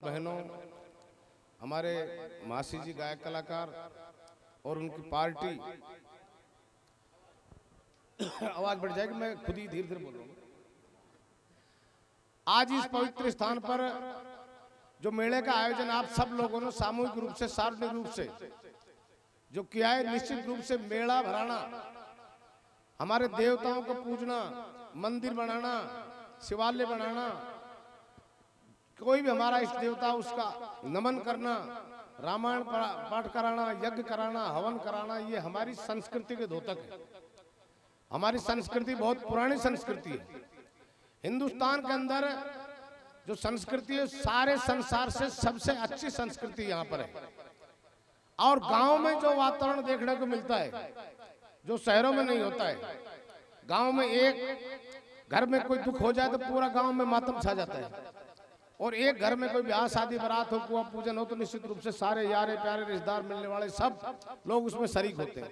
बहनों, हमारे मासी जी गायक कलाकार और उनकी पार्टी आवाज बढ़ जाएगी, मैं खुद ही धीरे धीरे बोल रहा हूँ। आज इस पवित्र स्थान पर जो मेले का आयोजन आप सब लोगों ने सामूहिक रूप से, सार्वजनिक रूप से जो किया है, निश्चित रूप से मेला भराना, हमारे देवताओं को पूजना, मंदिर बनाना, शिवालय बनाना, कोई भी हमारा इष्ट देवता उसका नमन करना, रामायण पाठ कराना, यज्ञ कराना, हवन कराना, ये हमारी संस्कृति के द्योतक है। हमारी संस्कृति बहुत पुरानी संस्कृति है। हिंदुस्तान के अंदर जो संस्कृति है, सारे संसार से सबसे अच्छी संस्कृति यहाँ पर है। और गांव में जो वातावरण देखने को मिलता है, जो शहरों में नहीं होता है। गांव में एक घर में कोई दुख हो जाए तो पूरा गांव में मातम छा जाता है, और एक घर में कोई ब्याह शादी बारात हो, कुआं पूजन हो, तो निश्चित रूप से सारे यारे प्यारे रिश्तेदार मिलने वाले सब लोग उसमें शरीक होते हैं।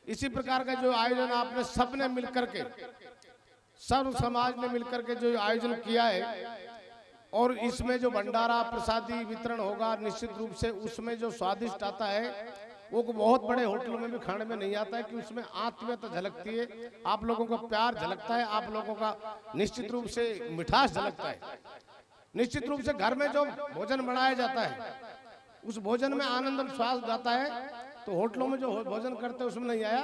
इसी प्रकार का जो आयोजन आपने सबने मिलकर के, सर्व समाज ने मिलकर के जो आयोजन किया है, और इसमें जो भंडारा प्रसादी वितरण होगा, निश्चित रूप से उसमें जो स्वादिष्ट आता है वो बहुत बड़े होटलों में भी खाने में नहीं आता है, कि उसमें आत्मीयता झलकती है, आप लोगों का प्यार झलकता है, आप लोगों का निश्चित रूप से मिठास झलकता है। निश्चित रूप से घर में जो भोजन बनाया जाता है, उस भोजन में आनंद और स्वाद आता है, तो होटलों में जो भोजन करते हैं उसमें नहीं आया।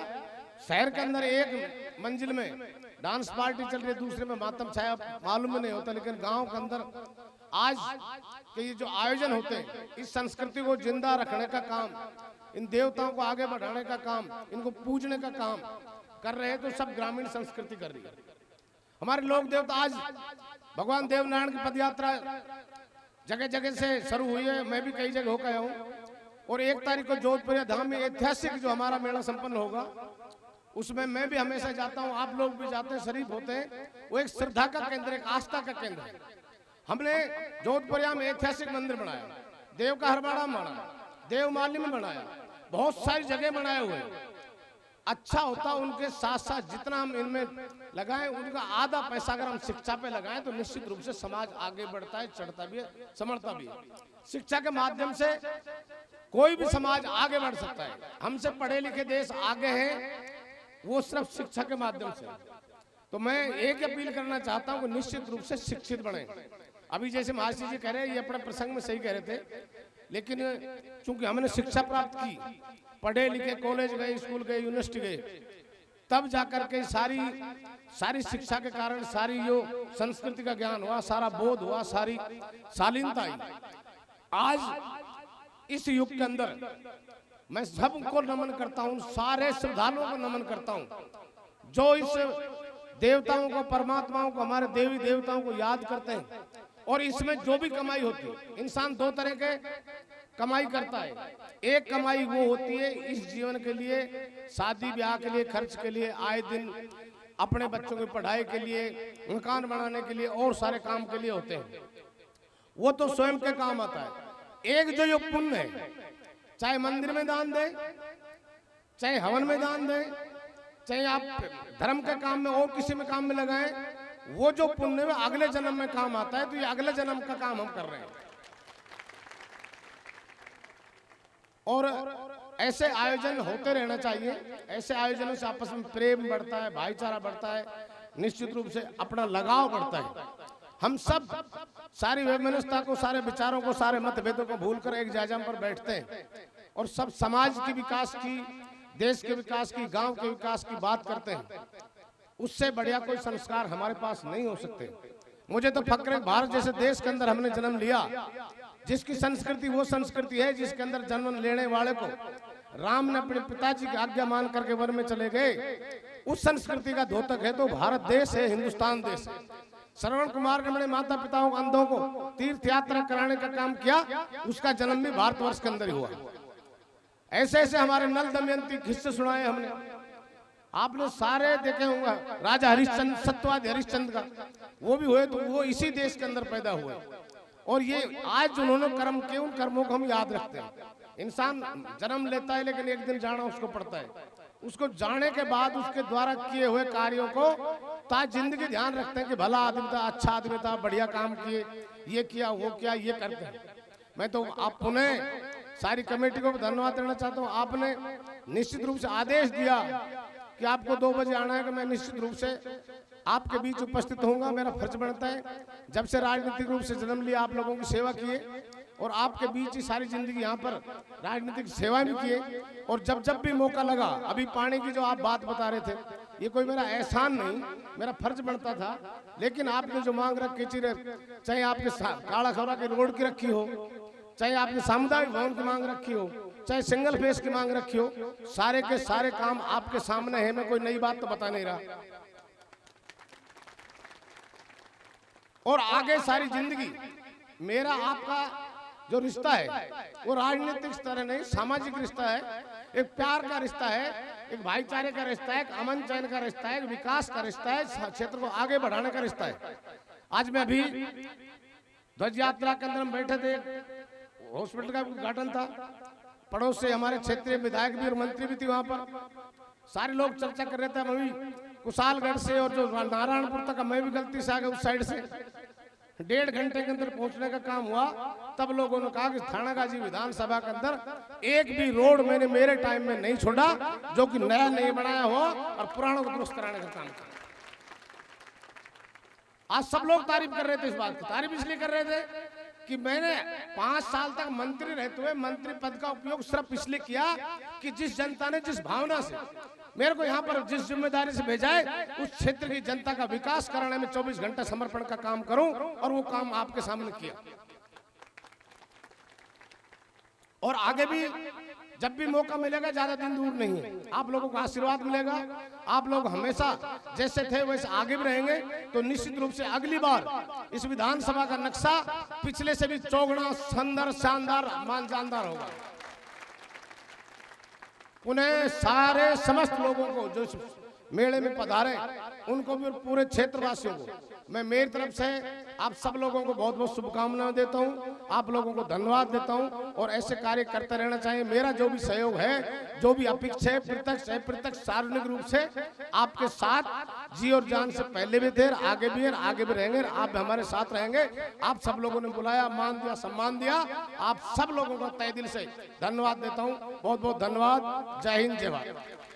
शहर के अंदर एक मंजिल में डांस पार्टी चल रही है, दूसरे में मातम छाया, मालूम नहीं होता। लेकिन गांव के अंदर आज के ये जो आयोजन होते हैं, इस संस्कृति को जिंदा रखने का काम, इन देवताओं को आगे बढ़ाने का काम, इनको पूजने का काम कर रहे हैं, तो सब ग्रामीण संस्कृति कर रही है। हमारे लोक देवता, आज भगवान देवनारायण की पद यात्रा जगह जगह से शुरू हुई है, मैं भी कई जगह होकर आया हूँ। और 1 तारीख को जोधपुर धाम में ऐतिहासिक जो हमारा मेला संपन्न होगा, उसमें मैं भी हमेशा जाता हूँ, आप लोग भी जाते हैं, शरीफ होते हैं। वो एक श्रद्धा का केंद्र, एक आस्था का केंद्र है। हमने जोधपुरिया में ऐतिहासिक मंदिर बनाया, देव का हरबाड़ा में बनाया, देवमाली में बनाया, बहुत सारी जगह बनाए हुए हैं। अच्छा होता उनके साथ साथ जितना हम इनमें लगाएं, उनका आधा पैसा अगर हम शिक्षा पे लगाएं, तो निश्चित रूप से समाज आगे बढ़ता है, चढ़ता भी है, समर्थता भी है। शिक्षा के माध्यम से कोई भी समाज आगे बढ़ सकता है। हमसे पढ़े लिखे देश आगे हैं, वो सिर्फ शिक्षा के माध्यम से। तो मैं एक अपील करना चाहता हूँ कि निश्चित रूप से शिक्षित बने। अभी जैसे महाराज जी कह रहे हैं, ये अपने प्रसंग में सही कह रहे थे, लेकिन चूंकि हमने शिक्षा प्राप्त की, पढ़े लिखे, कॉलेज गए, स्कूल गए, यूनिवर्सिटी गए, तब जाकर के सारी शिक्षा के कारण सारी जो संस्कृति का ज्ञान हुआ, सारा बोध हुआ, सारी शालीनता आई। आज इस युग के अंदर मैं सबको नमन करता हूँ, सारे श्रद्धालुओं को नमन करता हूँ, जो इस देवताओं को, परमात्माओं को, हमारे देवी देवताओं को याद करते हैं। और इसमें जो भी कमाई होती है, इंसान 2 तरह के कमाई करता है। एक कमाई वो होती है इस जीवन के लिए, शादी ब्याह के लिए, खर्च के लिए, आए दिन अपने बच्चों की पढ़ाई के लिए, मकान बनाने के लिए, और सारे काम के लिए होते हैं, वो तो स्वयं के काम आता है। एक जो पुण्य है, चाहे मंदिर में दान दे, चाहे हवन में दान दे, चाहे आप धर्म के काम में और किसी में काम में लगाएं, वो जो पुण्य में अगले जन्म में काम आता है। तो ये अगले जन्म का काम हम कर रहे हैं। और ऐसे आयोजन होते रहना चाहिए। ऐसे आयोजनों से आपस में प्रेम बढ़ता है, भाईचारा बढ़ता है, निश्चित रूप से अपना लगाव बढ़ता है। हम सब सारी वैमनस्यता को, सारे विचारों को, सारे मतभेदों को भूलकर एक जायजा पर बैठते हैं, और सब समाज के विकास की, देश के विकास की, गांव के विकास की बात करते हैं। उससे बढ़िया कोई संस्कार हमारे पास नहीं हो सकते। मुझे तो फक्र है, भारत जैसे देश के अंदर हमने जन्म लिया, जिसकी संस्कृति वो संस्कृति है जिसके अंदर जन्म लेने वाले को राम ने अपने पिताजी की आज्ञा मान करके वन में चले गए। उस संस्कृति का द्योतक है तो भारत देश है, हिंदुस्तान देश है। श्रवण कुमार ने अपने माता पिताओं, अंधों को तीर्थ यात्रा कराने का काम किया, उसका जन्म भी भारतवर्ष के अंदर ही हुआ। ऐसे ऐसे हमारे नल दमयंती किस्से सुनाए हमने, आपने सारे देखे होंगे। राजा हरिश्चंद्र, सत्यवादी हरिश्चंद्र का, वो भी हुए, तो वो इसी देश के अंदर पैदा हुए। और ये आज उन्होंने कर्म किए, उन कर्मों को हम याद रखते हैं। इंसान जन्म लेता है, लेकिन एक दिन जाना उसको पड़ता है। उसको जाने के बाद उसके द्वारा किए हुए कार्यों को ताज जिंदगी ध्यान रखते हैं कि भला आदमी था, अच्छा आदमी था, बढ़िया काम किए, ये किया, वो किया, ये करते हैं। मैं तो आप पुनः सारी कमेटी को धन्यवाद देना चाहता हूँ। आपने निश्चित रूप से आदेश दिया कि आपको 2 बजे आना है, कि मैं निश्चित रूप से आपके बीच उपस्थित होऊंगा। मेरा फर्ज बनता है। जब से राजनीतिक रूप से जन्म लिया, आप लोगों की सेवा किए और आपके बीच ही सारी जिंदगी यहाँ पर राजनीतिक सेवा भी किए। और जब जब भी मौका लगा, अभी पानी की जो आप बात बता रहे थे, ये कोई मेरा एहसान नहीं, मेरा फर्ज बनता था। लेकिन आपने जो मांग रखी, चाहे आपके काला खौरा की रोड की रखी हो, चाहे आपने सामुदायिक भवन की मांग रखी हो, चाहे सिंगल फेस की मांग रखी हो, सारे के सारे काम आपके सामने है। मैं कोई नई बात तो बता नहीं रहा। और आगे सारी जिंदगी मेरा आपका जो रिश्ता है वो राजनीतिक स्तर नहीं, सामाजिक रिश्ता है, एक प्यार का रिश्ता है, एक भाईचारे का रिश्ता है, एक अमन चैन का रिश्ता है, एक विकास का रिश्ता है, क्षेत्र को आगे बढ़ाने का रिश्ता है। आज मैं अभी ध्वज यात्रा के अंदर हम बैठे थे, हॉस्पिटल का उद्घाटन था, पड़ोस से हमारे क्षेत्रीय विधायक भी और मंत्री भी थी वहां पर। सारे लोग चर्चा कर रहे थे। मैं भी कुशालगढ़ से और जो नारायणपुर तक मैं भी गलती से आ गया उस साइड से। 1.5 घंटे के अंदर पहुंचने का काम हुआ। तब लोगों ने कहा कि थानागाजी विधानसभा के अंदर एक भी रोड मैंने मेरे टाइम में नहीं छोड़ा जो कि नया नहीं बनाया हो और पुराना को दुरुस्त कराने का काम किया। आज सब लोग तारीफ कर रहे थे। इस बात की तारीफ इसलिए कर रहे थे कि मैंने 5 साल तक मंत्री रहते हुए मंत्री पद का उपयोग सिर्फ इसलिए किया कि जिस जनता ने जिस भावना से मेरे को यहाँ पर जिस जिम्मेदारी से भेजा है, उस क्षेत्र की जनता का विकास कराने में 24 घंटा समर्पण का काम करूं, और वो काम आपके सामने किया। और आगे भी जब भी मौका मिलेगा, ज्यादा दिन दूर नहीं है, आप लोगों को आशीर्वाद मिलेगा। आप लोग हमेशा जैसे थे वैसे आगे भी रहेंगे। तो निश्चित रूप से अगली बार इस विधानसभा का नक्शा पिछले से भी चौगुना सुंदर शानदार मानजानदार होगा। पुनः सारे समस्त लोगों को जो मेले में पधारे, उनको भी और पूरे क्षेत्रवासियों को मैं मेरी तरफ से आप सब लोगों को बहुत बहुत शुभकामनाएं देता हूं। आप लोगों को धन्यवाद देता हूं और ऐसे कार्य करते रहना चाहिए। मेरा जो भी सहयोग है, जो भी अपेक्षा है, प्रत्यक्ष है प्रत्यक्ष सार्वजनिक रूप से आपके साथ जी और जान से पहले भी थे, आगे भी हैं, आगे भी रहेंगे। आप हमारे साथ रहेंगे। आप सब लोगों ने बुलाया, मान दिया, सम्मान दिया। आप सब लोगों को तहे दिल से धन्यवाद देता हूँ। बहुत बहुत धन्यवाद। जय हिंद, जय भारत।